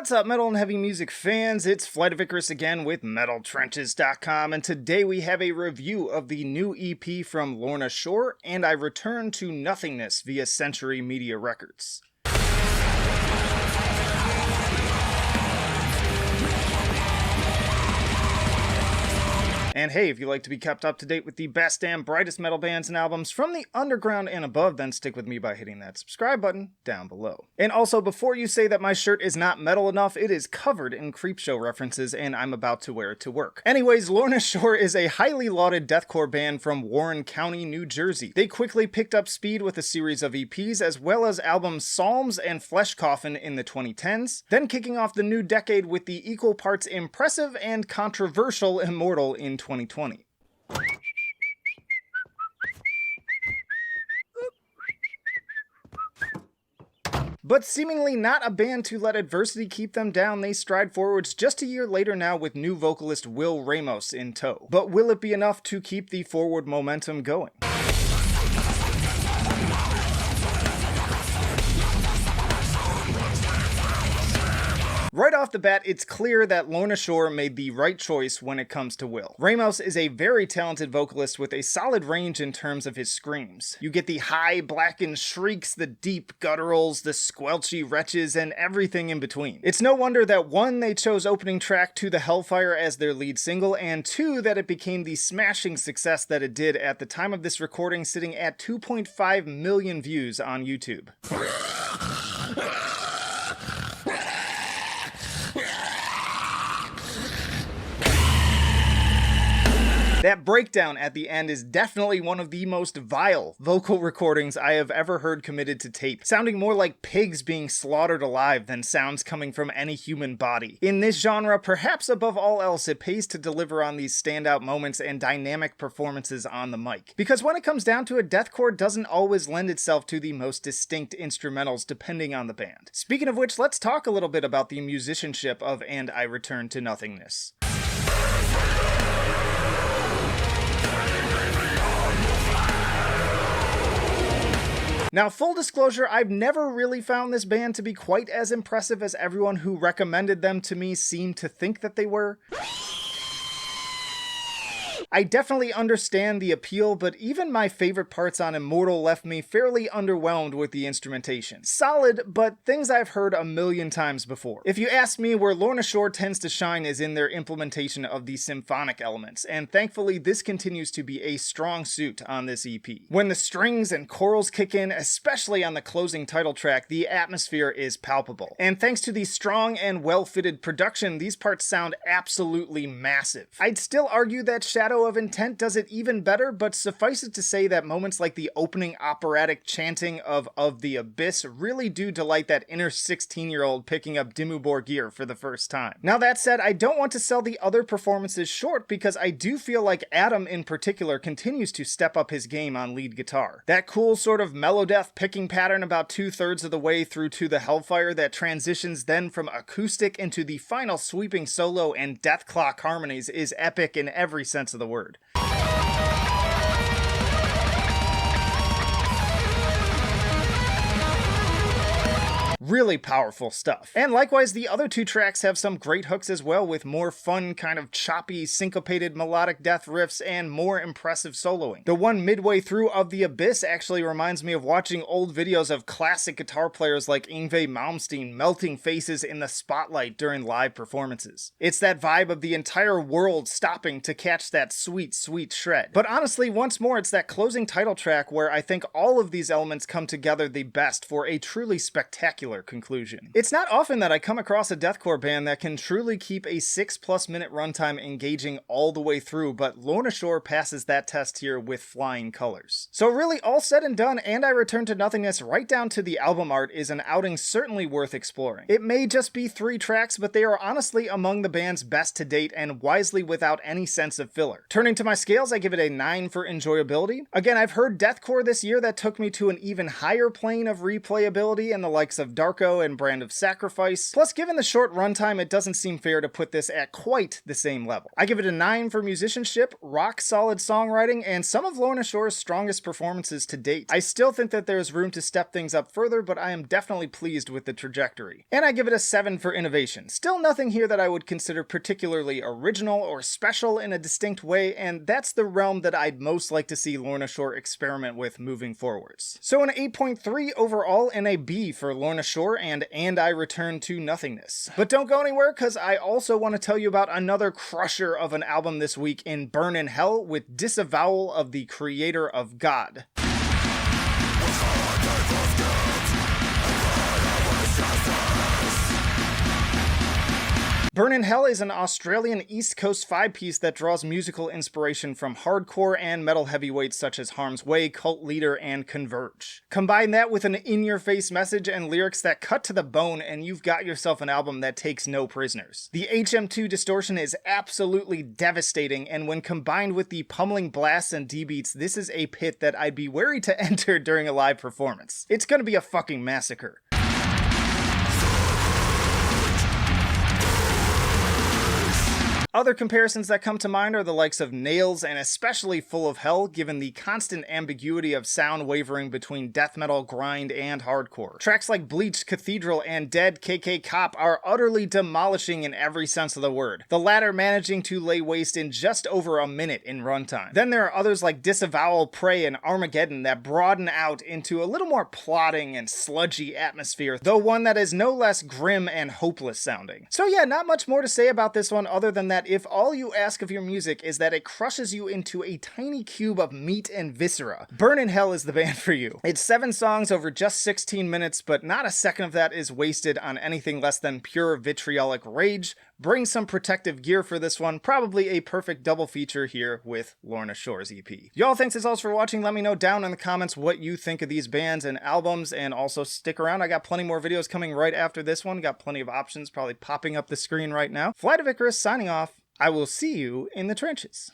What's up, metal and heavy music fans? It's Flight of Icarus again with MetalTrenches.com, and today we have a review of the new EP from Lorna Shore and I Return To Nothingness via Century Media Records. And hey, if you like to be kept up to date with the best and brightest metal bands and albums from the underground and above, then stick with me by hitting that subscribe button down below. And also, before you say that my shirt is not metal enough, it is covered in Creepshow references and I'm about to wear it to work. Anyways, Lorna Shore is a highly lauded deathcore band from Warren County, New Jersey. They quickly picked up speed with a series of EPs as well as albums Psalms and Flesh Coffin in the 2010s, then kicking off the new decade with the equal parts impressive and controversial Immortal in 2020. But seemingly not a band to let adversity keep them down, they stride forwards just a year later now with new vocalist Will Ramos in tow. But will it be enough to keep the forward momentum going? Right off the bat, it's clear that Lorna Shore made the right choice when it comes to Will. Ramos is a very talented vocalist with a solid range in terms of his screams. You get the high, blackened shrieks, the deep gutturals, the squelchy retches, and everything in between. It's no wonder that 1, they chose opening track To the Hellfire as their lead single, and 2, that it became the smashing success that it did at the time of this recording, sitting at 2.5 million views on YouTube. That breakdown at the end is definitely one of the most vile vocal recordings I have ever heard committed to tape, sounding more like pigs being slaughtered alive than sounds coming from any human body. In this genre, perhaps above all else, it pays to deliver on these standout moments and dynamic performances on the mic. Because when it comes down to it, deathcore doesn't always lend itself to the most distinct instrumentals depending on the band. Speaking of which, let's talk a little bit about the musicianship of And I Return To Nothingness. Now, full disclosure, I've never really found this band to be quite as impressive as everyone who recommended them to me seemed to think that they were. I definitely understand the appeal, but even my favorite parts on Immortal left me fairly underwhelmed with the instrumentation. Solid, but things I've heard a million times before. If you ask me, where Lorna Shore tends to shine is in their implementation of the symphonic elements, and thankfully this continues to be a strong suit on this EP. When the strings and chorals kick in, especially on the closing title track, the atmosphere is palpable. And thanks to the strong and well-fitted production, these parts sound absolutely massive. I'd still argue that Shadow of Intent does it even better, but suffice it to say that moments like the opening operatic chanting of the Abyss really do delight that inner 16-year-old picking up Dimmu Borgir for the first time. Now that said, I don't want to sell the other performances short because I do feel like Adam in particular continues to step up his game on lead guitar. That cool sort of melodeath picking pattern about 2/3 of the way through To the Hellfire that transitions then from acoustic into the final sweeping solo and death clock harmonies is epic in every sense of the word. Really powerful stuff. And likewise, the other 2 tracks have some great hooks as well, with more fun, kind of choppy, syncopated melodic death riffs and more impressive soloing. The one midway through of The Abyss actually reminds me of watching old videos of classic guitar players like Yngwie Malmsteen melting faces in the spotlight during live performances. It's that vibe of the entire world stopping to catch that sweet, sweet shred. But honestly, once more, it's that closing title track where I think all of these elements come together the best for a truly spectacular conclusion. It's not often that I come across a deathcore band that can truly keep a 6+ minute runtime engaging all the way through, but Lorna Shore passes that test here with flying colors. So really, all said and done, And I Return To Nothingness right down to the album art is an outing certainly worth exploring. It may just be 3 tracks, but they are honestly among the band's best to date and wisely without any sense of filler. Turning to my scales, I give it a 9 for enjoyability. Again, I've heard deathcore this year that took me to an even higher plane of replayability and the likes of Dark Marco and Brand of Sacrifice. Plus, given the short runtime, it doesn't seem fair to put this at quite the same level. I give it a 9 for musicianship, rock solid songwriting, and some of Lorna Shore's strongest performances to date. I still think that there's room to step things up further, but I am definitely pleased with the trajectory. And I give it a 7 for innovation. Still nothing here that I would consider particularly original or special in a distinct way, and that's the realm that I'd most like to see Lorna Shore experiment with moving forwards. So an 8.3 overall and a B for Lorna Shore and I Return To Nothingness. But don't go anywhere, because I also want to tell you about another crusher of an album this week in Burn in Hell with Disavowal of the Creator of God. Burn in Hell is an Australian East Coast 5-piece that draws musical inspiration from hardcore and metal heavyweights such as Harm's Way, Cult Leader, and Converge. Combine that with an in-your-face message and lyrics that cut to the bone, and you've got yourself an album that takes no prisoners. The HM2 distortion is absolutely devastating, and when combined with the pummeling blasts and D-beats, this is a pit that I'd be wary to enter during a live performance. It's gonna be a fucking massacre. Other comparisons that come to mind are the likes of Nails and especially Full of Hell, given the constant ambiguity of sound wavering between death metal, grind, and hardcore. Tracks like Bleach, Cathedral, and Dead KK Cop are utterly demolishing in every sense of the word, the latter managing to lay waste in just over a minute in runtime. Then there are others like Disavowal, Prey, and Armageddon that broaden out into a little more plodding and sludgy atmosphere, though one that is no less grim and hopeless sounding. So yeah, not much more to say about this one other than that if all you ask of your music is that it crushes you into a tiny cube of meat and viscera, Burn in Hell is the band for you. It's 7 songs over just 16 minutes, but not a second of that is wasted on anything less than pure vitriolic rage. Bring some protective gear for this one, probably a perfect double feature here with Lorna Shore's EP. Y'all, thanks as always for watching. Let me know down in the comments what you think of these bands and albums, and also stick around. I got plenty more videos coming right after this one. Got plenty of options probably popping up the screen right now. Flight of Icarus signing off. I will see you in the trenches.